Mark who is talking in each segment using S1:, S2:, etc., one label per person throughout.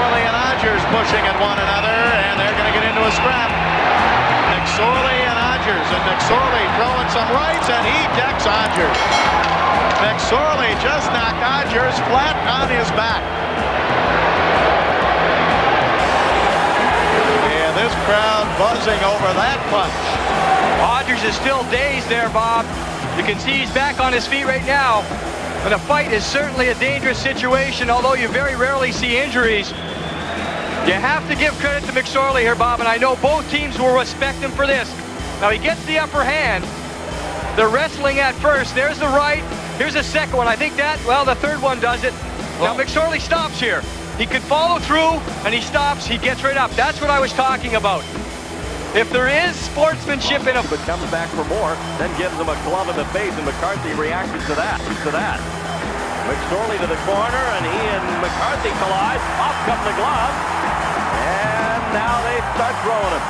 S1: McSorley and Odgers pushing at one another, and they're going to get into a scrap. McSorley and Odgers, and McSorley throwing some rights, and he decks Odgers. McSorley just knocked Odgers flat on his back. And this crowd buzzing over that punch.
S2: Odgers is still dazed there, Bob. You can see he's back on his feet right now. And a fight is certainly a dangerous situation, although you very rarely see injuries. You have to give credit to McSorley here, Bob, and I know both teams will respect him for this. Now he gets the upper hand. They're wrestling at first. There's the right. Here's a second one. I think that, well, the third one does it. Now McSorley stops here. He could follow through, and he stops. He gets right up. That's what I was talking about. If there is sportsmanship in him.
S3: But comes back for more, then gives him a glove in the face, and McCarthy reacted to that. McSorley to the corner, and he and McCarthy collide. Off come the glove, and now they start throwing him.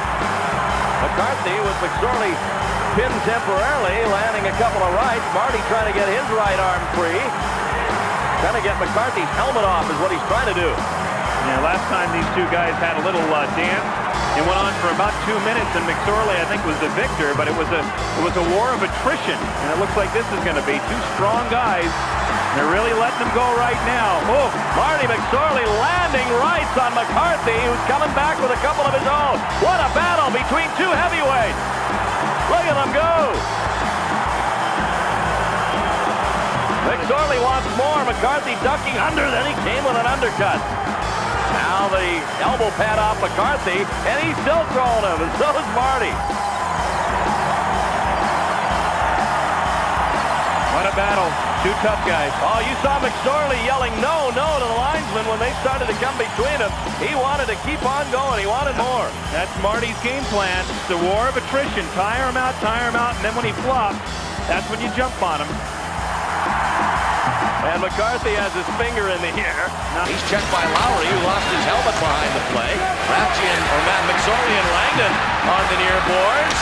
S3: McCarthy with McSorley pinned temporarily, landing a couple of rights. Marty trying to get his right arm free. Trying to get McCarthy's helmet off is what he's trying to do.
S4: Yeah, last time these two guys had a little dance. It went on for about 2 minutes, and McSorley, I think, was the victor, but it was a war of attrition, and it looks like this is going to be two strong guys. They're really letting them go right now.
S3: Oh, Marty McSorley landing rights on McCarthy, who's coming back with a couple of his own. What a battle between two heavyweights. Look at them go. McSorley wants more. McCarthy ducking under, then he came with an undercut. Now the elbow pad off McCarthy, and he's still throwing him, and so is Marty.
S4: What a battle. Two tough guys.
S3: Oh, you saw McSorley yelling no, no to the linesman when they started to come between them. He wanted to keep on going. He wanted more.
S4: That's Marty's game plan. It's the war of attrition. Tire him out, and then when he flops, that's when you jump on him.
S3: And McCarthy has his finger in the air.
S5: He's checked by Lowry, who lost his helmet behind the play. Ratchian, or Matt McSorley and Langdon on the near boards.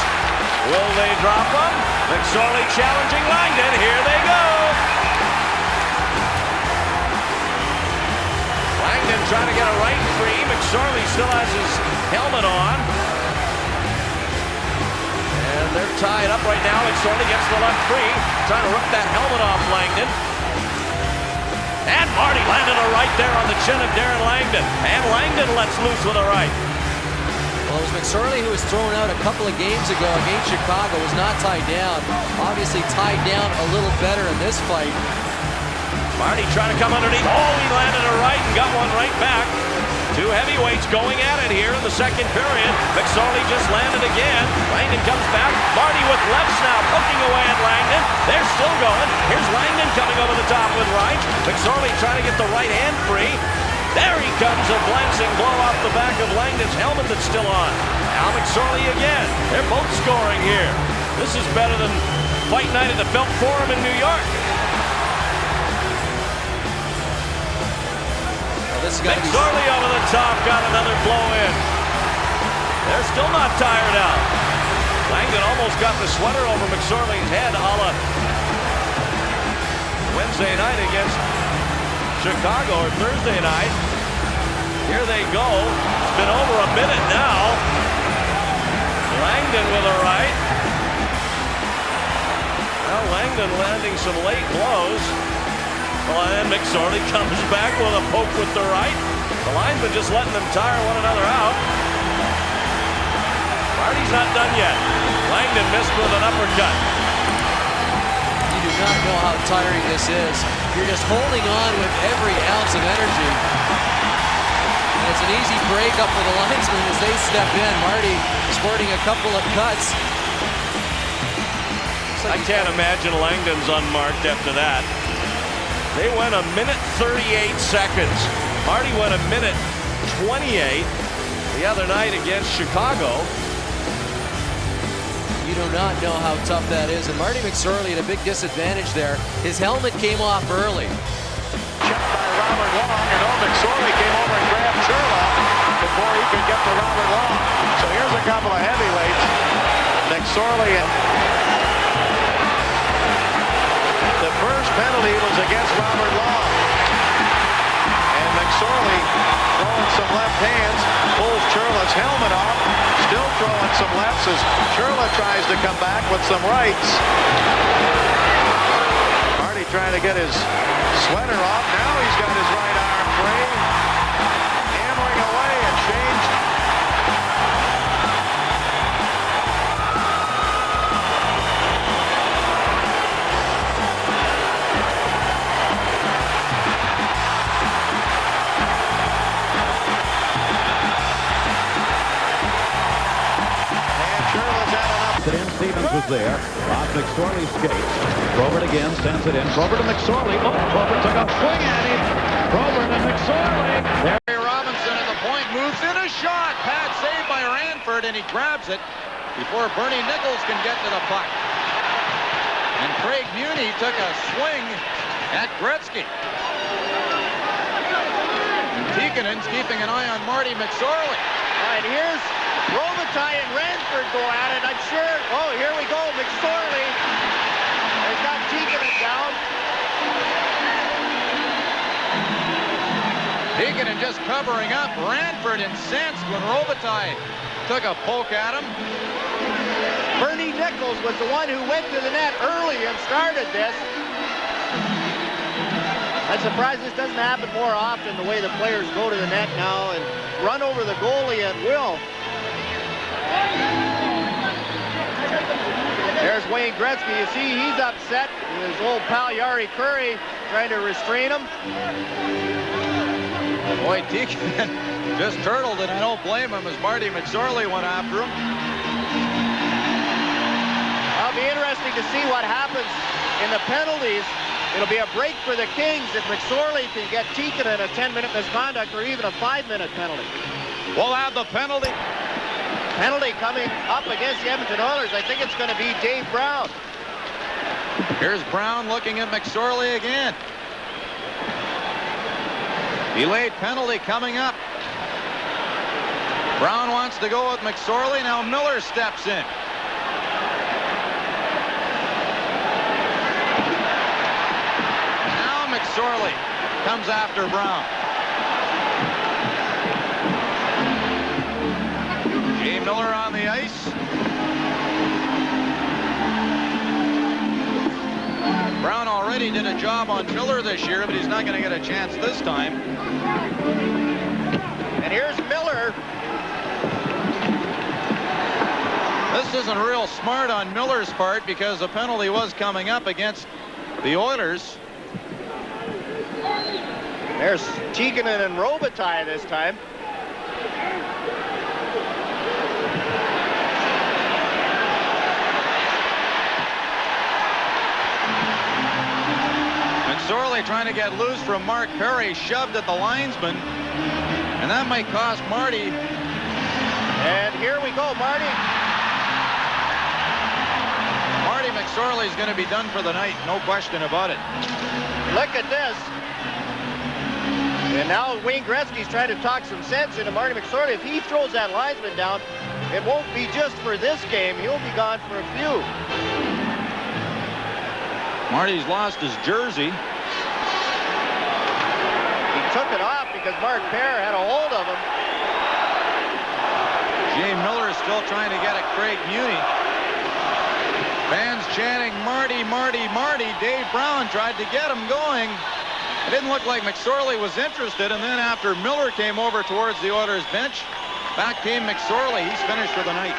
S5: Will they drop him? McSorley challenging Langdon. Here they go. Langdon trying to get a right free. McSorley still has his helmet on. And they're tied up right now. McSorley gets the left free. Trying to rip that helmet off Langdon. And Marty landed a right there on the chin of Darren Langdon. And Langdon lets loose with a right.
S6: Well, it was McSorley who was thrown out a couple of games ago against Chicago, was not tied down. Obviously tied down a little better in this fight.
S5: Marty trying to come underneath. Oh, he landed a right and got one right back. Two heavyweights going at it here in the second period. McSorley just landed again. Langdon comes back. Marty with lefts now, poking away at Langdon. They're still going. Here's Langdon coming over the top with right. McSorley trying to get the right hand free. There he comes, a glancing blow off the back of Langdon's helmet that's still on. Now McSorley again. They're both scoring here. This is better than fight night at the Felt Forum in New York. McSorley over the top, got another blow in. They're still not tired out. Langdon almost got the sweater over McSorley's head a la Wednesday night against Chicago, or Thursday night. Here they go. It's been over a minute now. Langdon with a right. Well, Langdon landing some late blows. Well, and McSorley comes back with a poke with the right. The linesmen just letting them tire one another out. Marty's not done yet. Langdon missed with an uppercut.
S6: You do not know how tiring this is. You're just holding on with every ounce of energy. And it's an easy break up for the linesmen as they step in. Marty sporting a couple of cuts.
S5: I can't imagine Langdon's unmarked after that. They went a minute 38 seconds. Marty went a minute 28 the other night against Chicago.
S6: You do not know how tough that is. And Marty McSorley at a big disadvantage there. His helmet came off early.
S1: Checked by Robert Long, and McSorley came over and grabbed Sherlock before he could get to Robert Long. So here's a couple of heavyweights. McSorley and the first penalty was against Robert Long. And McSorley throwing some as Sherla tries to come back with some rights. Marty trying to get his sweater off. Now he's got his right arm free. Hammering away and changed.
S7: Stevens was there. On McSorley skates. Probert again sends it in. Probert to McSorley. Oh, Probert took a swing at him. Probert and McSorley.
S1: There. Robinson at the point moves in a shot. Pad saved by Ranford, and he grabs it before Bernie Nichols can get to the puck. And Craig Muni took a swing at Gretzky. And Tiikkanen's keeping an eye on Marty McSorley. All right, here's Robitaille and Ranford go at it. I'm sure. Oh, here we go. McSorley has got Tiikkanen down. Tiikkanen just covering up. Ranford incensed when Robitaille took a poke at him. Bernie Nichols was the one who went to the net early and started this. I'm surprised this doesn't happen more often, the way the players go to the net now and run over the goalie at will. There's Wayne Gretzky. You see, he's upset. His old pal Yari Curry trying to restrain him. Boy, Tiikkanen just turtled, and I don't blame him as Marty McSorley went after him. It'll be interesting to see what happens in the penalties. It'll be a break for the Kings if McSorley can get Tiikkanen a 10-minute misconduct or even a 5-minute penalty. We'll have the penalty coming up against the Edmonton Oilers. I think it's going to be Dave Brown. Here's Brown looking at McSorley again. Delayed penalty coming up. Brown wants to go with McSorley. Now Miller steps in. Now McSorley comes after Brown. Jay Miller on the ice. Brown already did a job on Miller this year, but he's not going to get a chance this time. And here's Miller. This isn't real smart on Miller's part because the penalty was coming up against the Oilers. There's Tiikkanen and Robitaille this time. McSorley trying to get loose from Mark Perry, shoved at the linesman, and that might cost Marty. And here we go, Marty McSorley's going to be done for the night, no question about it. Look at this. And now Wayne Gretzky's trying to talk some sense into Marty McSorley. If he throws that linesman down, it won't be just for this game. He'll be gone for a few. Marty's lost his jersey. He took it off because Mark Perry had a hold of him. Jay Miller is still trying to get at Craig Muni. Fans chanting, Marty, Marty, Marty. Dave Brown tried to get him going. It didn't look like McSorley was interested, and then after Miller came over towards the Oilers bench, back came McSorley. He's finished for the night.